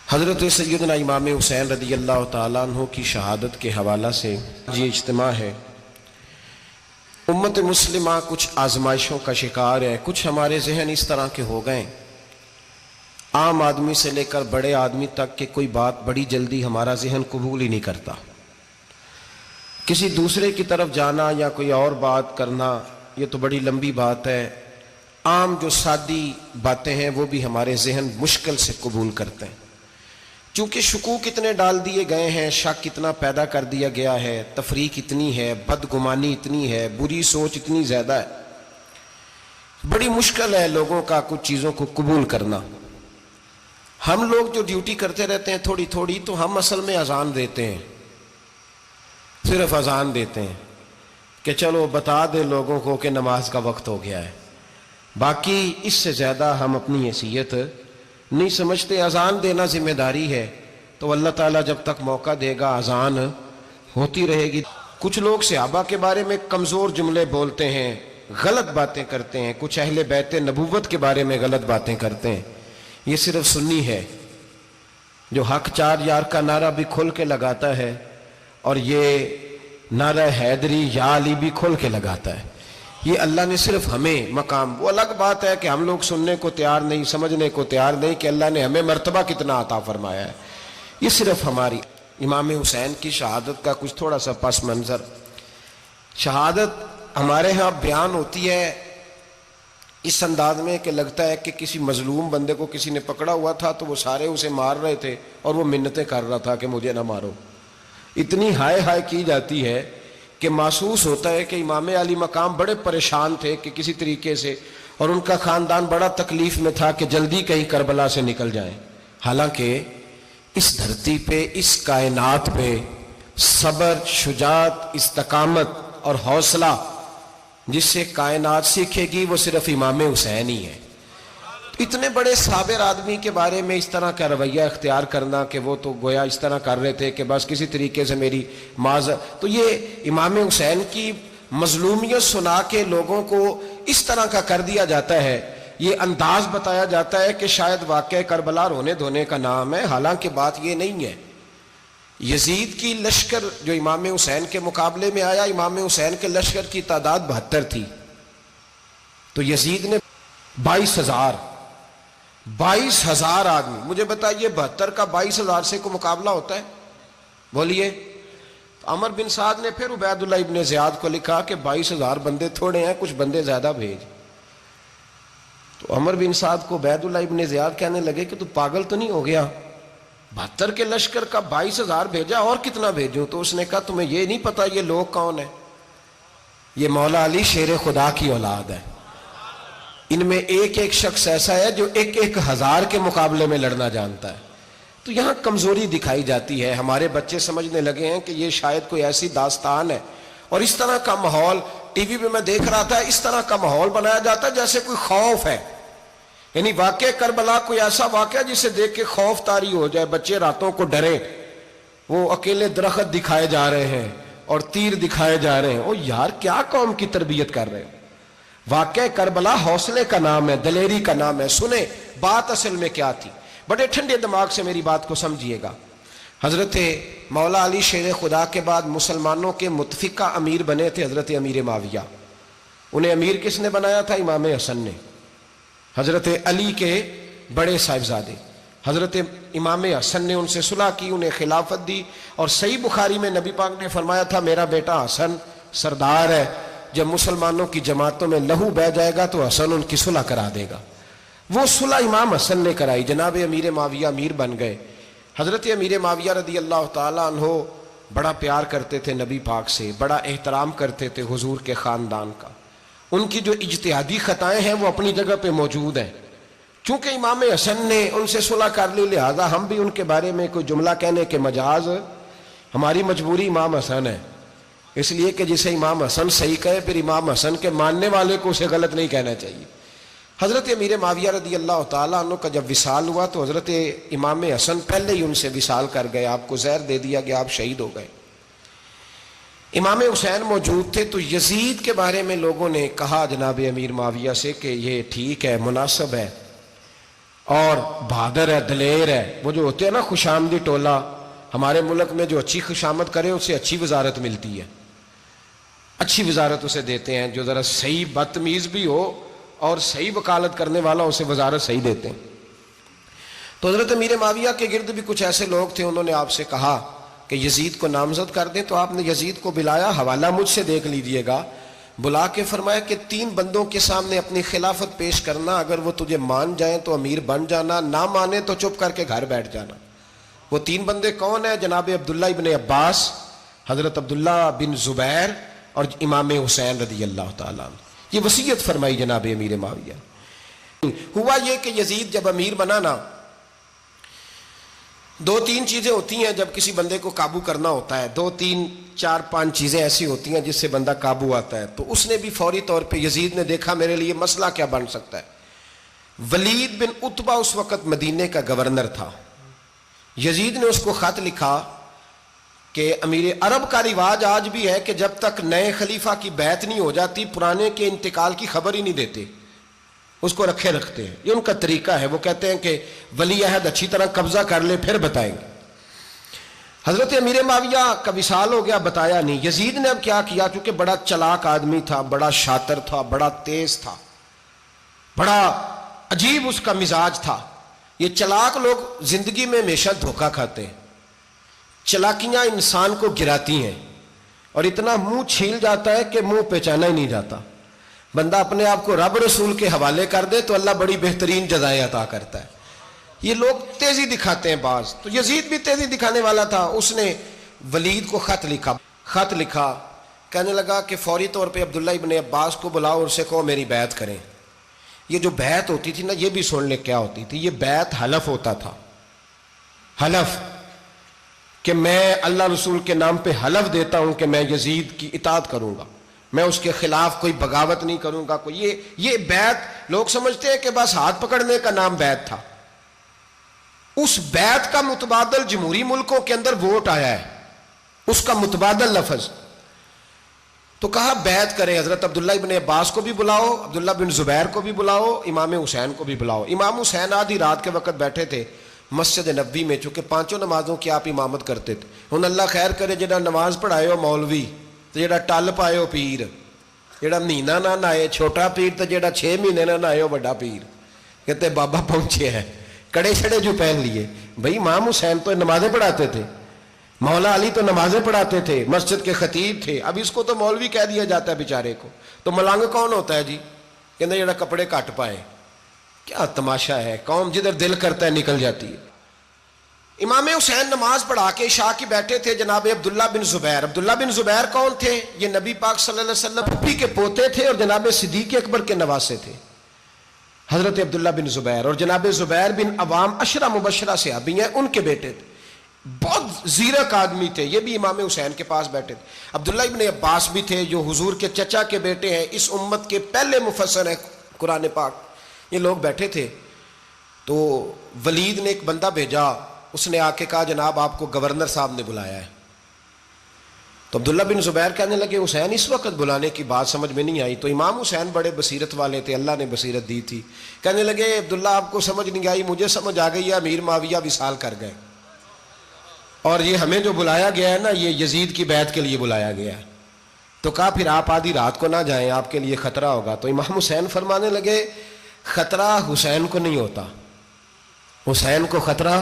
حضرت سیدنا امام حسین رضی اللہ تعالیٰ عنہ کی شہادت کے حوالہ سے یہ اجتماع ہے۔ امت مسلمہ کچھ آزمائشوں کا شکار ہے، کچھ ہمارے ذہن اس طرح کے ہو گئے، عام آدمی سے لے کر بڑے آدمی تک کہ کوئی بات بڑی جلدی ہمارا ذہن قبول ہی نہیں کرتا۔ کسی دوسرے کی طرف جانا یا کوئی اور بات کرنا یہ تو بڑی لمبی بات ہے، عام جو سادی باتیں ہیں وہ بھی ہمارے ذہن مشکل سے قبول کرتے ہیں، چونکہ شکوک اتنے ڈال دیے گئے ہیں، شک اتنا پیدا کر دیا گیا ہے، تفریق اتنی ہے، بدگمانی اتنی ہے، بری سوچ اتنی زیادہ ہے، بڑی مشکل ہے لوگوں کا کچھ چیزوں کو قبول کرنا۔ ہم لوگ جو ڈیوٹی کرتے رہتے ہیں تھوڑی تھوڑی، تو ہم اصل میں اذان دیتے ہیں، صرف اذان دیتے ہیں کہ چلو بتا دے لوگوں کو کہ نماز کا وقت ہو گیا ہے، باقی اس سے زیادہ ہم اپنی حیثیت نہیں سمجھتے۔ اذان دینا ذمہ داری ہے، تو اللہ تعالیٰ جب تک موقع دے گا اذان ہوتی رہے گی۔ کچھ لوگ صحابہ کے بارے میں کمزور جملے بولتے ہیں، غلط باتیں کرتے ہیں، کچھ اہل بیت نبوت کے بارے میں غلط باتیں کرتے ہیں، یہ صرف سنی ہے جو حق چار یار کا نعرہ بھی کھل کے لگاتا ہے اور یہ نعرہ حیدری یا علی بھی کھل کے لگاتا ہے۔ یہ اللہ نے صرف ہمیں مقام، وہ الگ بات ہے کہ ہم لوگ سننے کو تیار نہیں، سمجھنے کو تیار نہیں کہ اللہ نے ہمیں مرتبہ کتنا عطا فرمایا ہے، یہ صرف ہماری۔ امام حسین کی شہادت کا کچھ تھوڑا سا پس منظر۔ شہادت ہمارے ہاں بیان ہوتی ہے اس انداز میں کہ لگتا ہے کہ کسی مظلوم بندے کو کسی نے پکڑا ہوا تھا تو وہ سارے اسے مار رہے تھے اور وہ منتیں کر رہا تھا کہ مجھے نہ مارو، اتنی ہائے ہائے کی جاتی ہے کہ محسوس ہوتا ہے کہ امام علی مقام بڑے پریشان تھے کہ کسی طریقے سے، اور ان کا خاندان بڑا تکلیف میں تھا کہ جلدی کہیں کربلا سے نکل جائیں۔ حالانکہ اس دھرتی پہ، اس کائنات پہ صبر، شجاعت، استقامت اور حوصلہ جس سے کائنات سیکھے گی وہ صرف امام حسین ہی ہے۔ اتنے بڑے صابر آدمی کے بارے میں اس طرح کا رویہ اختیار کرنا کہ وہ تو گویا اس طرح کر رہے تھے کہ بس کسی طریقے سے میری تو یہ امام حسین کی مظلومیت سنا کے لوگوں کو اس طرح کا کر دیا جاتا ہے، یہ انداز بتایا جاتا ہے کہ شاید واقعہ کربلا رونے دھونے کا نام ہے، حالانکہ بات یہ نہیں ہے۔ یزید کی لشکر جو امام حسین کے مقابلے میں آیا، امام حسین کے لشکر کی تعداد 72 تھی، تو یزید نے 22,000 آدمی، مجھے بتائیے 72 کا 22,000 سے کو مقابلہ ہوتا ہے؟ بولیے۔ عمر بن سعد نے پھر عبید اللہ ابن زیاد کو لکھا کہ 22,000 بندے تھوڑے ہیں، کچھ بندے زیادہ بھیج۔ تو عمر بن سعد کو عبید اللہ ابن زیاد کہنے لگے کہ تو پاگل تو نہیں ہو گیا، 72 کے لشکر کا 22,000 بھیجا، اور کتنا بھیجوں؟ تو اس نے کہا تمہیں یہ نہیں پتا یہ لوگ کون ہیں؟ یہ مولا علی شیر خدا کی اولاد ہے، ان میں ایک ایک شخص ایسا ہے جو 1,000 کے مقابلے میں لڑنا جانتا ہے۔ تو یہاں کمزوری دکھائی جاتی ہے، ہمارے بچے سمجھنے لگے ہیں کہ یہ شاید کوئی ایسی داستان ہے، اور اس طرح کا ماحول ٹی وی پہ میں دیکھ رہا تھا، اس طرح کا ماحول بنایا جاتا ہے جیسے کوئی خوف ہے، یعنی واقع کربلا کوئی ایسا واقعہ جسے دیکھ کے خوف طاری ہو جائے، بچے راتوں کو ڈرے، وہ اکیلے درخت دکھائے جا رہے ہیں اور تیر دکھائے جا رہے ہیں۔ او یار کیا قوم کی تربیت کر رہے ہیں؟ واقعہ کربلا حوصلے کا نام ہے، دلیری کا نام ہے۔ سنیں بات اصل میں کیا تھی، بڑے ٹھنڈے دماغ سے میری بات کو سمجھیے گا۔ حضرت مولا علی شیر خدا کے بعد مسلمانوں کے متفقہ امیر بنے تھے حضرت امیر معاویہ۔ انہیں امیر کس نے بنایا تھا؟ امام حسن نے، حضرت علی کے بڑے صاحبزادے۔ حضرت امام حسن نے ان سے صلح کی، انہیں خلافت دی، اور صحیح بخاری میں نبی پاک نے فرمایا تھا میرا بیٹا حسن سردار ہے، جب مسلمانوں کی جماعتوں میں لہو بہہ جائے گا تو حسن ان کی صلح کرا دے گا۔ وہ صلح امام حسن نے کرائی، جناب امیر معاویہ امیر بن گئے۔ حضرت امیر معاویہ رضی اللہ تعالیٰ عنہ بڑا پیار کرتے تھے نبی پاک سے، بڑا احترام کرتے تھے حضور کے خاندان کا۔ ان کی جو اجتہادی خطائیں ہیں وہ اپنی جگہ پہ موجود ہیں، چونکہ امام حسن نے ان سے صلح کر لی، لہذا ہم بھی ان کے بارے میں کوئی جملہ کہنے کے مجاز، ہماری مجبوری امام حسن ہے، اس لیے کہ جسے امام حسن صحیح کہے پھر امام حسن کے ماننے والے کو اسے غلط نہیں کہنا چاہیے۔ حضرت امیر معاویہ رضی اللہ تعالیٰ عنہ کا جب وصال ہوا تو حضرت امام حسن پہلے ہی ان سے وصال کر گئے، آپ کو زہر دے دیا گیا، آپ شہید ہو گئے۔ امام حسین موجود تھے، تو یزید کے بارے میں لوگوں نے کہا جناب امیر معاویہ سے کہ یہ ٹھیک ہے، مناسب ہے، اور بہادر ہے، دلیر ہے. وہ جو ہوتے ہیں نا خوش آمدی ٹولہ، ہمارے ملک میں جو اچھی خوشامد کرے اسے اچھی وزارت ملتی ہے، اچھی وزارت اسے دیتے ہیں. جو ذرا صحیح بدتمیز بھی ہو اور صحیح وکالت کرنے والا اسے وزارت صحیح دیتے ہیں. تو حضرت امیر معاویہ کے گرد بھی کچھ ایسے لوگ تھے، انہوں نے آپ سے کہا کہ یزید کو نامزد کر دیں. تو آپ نے یزید کو بلایا، حوالہ مجھ سے دیکھ لیجئے گا. بلا کے فرمایا کہ 3 بندوں کے سامنے اپنی خلافت پیش کرنا، اگر وہ تجھے مان جائیں تو امیر بن جانا، نہ مانے تو چپ کر کے گھر بیٹھ جانا. وہ 3 بندے کون ہیں؟ جناب عبداللہ ابن عباس، حضرت عبداللہ بن زبیر اور امام حسین رضی اللہ تعالیٰ عنہ. یہ وصیت فرمائی جناب امیر معاویہ. ہوا یہ کہ یزید جب امیر بنا نا، 2-3 چیزیں ہوتی ہیں جب کسی بندے کو قابو کرنا ہوتا ہے، 2-3 4-5 چیزیں ایسی ہوتی ہیں جس سے بندہ قابو آتا ہے. تو اس نے بھی فوری طور پہ، یزید نے دیکھا میرے لیے مسئلہ کیا بن سکتا ہے. ولید بن عتبہ اس وقت مدینے کا گورنر تھا. یزید نے اس کو خط لکھا کہ امیر عرب کا رواج آج بھی ہے کہ جب تک نئے خلیفہ کی بیعت نہیں ہو جاتی پرانے کے انتقال کی خبر ہی نہیں دیتے، اس کو رکھے رکھتے ہیں. یہ ان کا طریقہ ہے. وہ کہتے ہیں کہ ولی عہد اچھی طرح قبضہ کر لے پھر بتائیں گے. حضرت امیر معاویہ کا وصال ہو گیا، بتایا نہیں. یزید نے اب کیا کیا، چونکہ بڑا چلاک آدمی تھا، بڑا شاطر تھا، بڑا تیز تھا، بڑا عجیب اس کا مزاج تھا. یہ چلاک لوگ زندگی میں ہمیشہ دھوکہ کھاتے ہیں، چلاکیاں انسان کو گراتی ہیں اور اتنا منہ چھیل جاتا ہے کہ منہ پہچانا ہی نہیں جاتا. بندہ اپنے آپ کو رب رسول کے حوالے کر دے تو اللہ بڑی بہترین جزائیں عطا کرتا ہے. یہ لوگ تیزی دکھاتے ہیں بعض. تو یزید بھی تیزی دکھانے والا تھا. اس نے ولید کو خط لکھا کہنے لگا کہ فوری طور پہ عبداللہ ابن عباس کو بلاؤ اور اسے کہو میری بیعت کریں. یہ جو بیعت ہوتی تھی نا، یہ بھی سن لے کیا ہوتی تھی. یہ بیعت حلف ہوتا تھا، حلف کہ میں اللہ رسول کے نام پہ حلف دیتا ہوں کہ میں یزید کی اطاعت کروں گا، میں اس کے خلاف کوئی بغاوت نہیں کروں گا. یہ بیعت لوگ سمجھتے ہیں کہ بس ہاتھ پکڑنے کا نام بیعت تھا. اس بیعت کا متبادل جمہوری ملکوں کے اندر ووٹ آیا ہے، اس کا متبادل لفظ. تو کہا بیعت کرے. حضرت عبداللہ ابن عباس کو بھی بلاؤ، عبداللہ بن زبیر کو بھی بلاؤ، امام حسین کو بھی بلاؤ. امام حسین آدھی رات کے وقت بیٹھے تھے مسجد نبوی میں، چونکہ 5 نمازوں کی آپ امامت کرتے تھے. ہن اللہ خیر کرے جڑا نماز پڑھائے ہو مولوی تو جڑا ٹل پائے ہو پیر، جڑا مہینہ نہ نہائے چھوٹا پیر تو جڑا 6 مہینے نہ نہائے ہو بڑا پیر. کہتے بابا پہنچے ہیں، کڑے چھڑے جو پہن لیے. بھائی امام حسین تو نمازیں پڑھاتے تھے، مولا علی تو نمازیں پڑھاتے تھے، مسجد کے خطیب تھے. اب اس کو تو مولوی کہہ دیا جاتا ہے بیچارے کو. تو ملنگ کون ہوتا ہے جی؟ کہتے جڑا کپڑے کٹ پائے. کیا تماشا ہے، قوم جدھر دل کرتا ہے نکل جاتی ہے. امام حسین نماز پڑھا کے عشاء کی بیٹھے تھے جناب عبداللہ بن زبیر. عبداللہ بن زبیر کون تھے؟ یہ نبی پاک صلی اللہ علیہ وسلم پھپھی کے پوتے تھے اور جناب صدیق اکبر کے نواسے تھے، حضرت عبداللہ بن زبیر. اور جناب زبیر بن عوام عشرہ مبشرہ صحابی ہیں، ان کے بیٹے تھے. بہت زیرک آدمی تھے. یہ بھی امام حسین کے پاس بیٹھے تھے. عبداللہ ابن عباس بھی تھے جو حضور کے چچا کے بیٹے ہیں، اس امت کے پہلے مفسر ہیں قرآن پاک. یہ لوگ بیٹھے تھے. تو ولید نے ایک بندہ بھیجا، اس نے آ کے کہا جناب آپ کو گورنر صاحب نے بلایا ہے. تو عبداللہ بن زبیر کہنے لگے حسین اس وقت بلانے کی بات سمجھ میں نہیں آئی. تو امام حسین بڑے بصیرت والے تھے، اللہ نے بصیرت دی تھی. کہنے لگے عبداللہ آپ کو سمجھ نہیں آئی، مجھے سمجھ آ گئی ہے، امیر معاویہ وصال کر گئے اور یہ ہمیں جو بلایا گیا ہے نا، یہ یزید کی بیعت کے لیے بلایا گیا ہے. تو کہا پھر آپ آدھی رات کو نہ جائیں، آپ کے لیے خطرہ ہوگا. تو امام حسین فرمانے لگے خطرہ حسین کو نہیں ہوتا، حسین کو خطرہ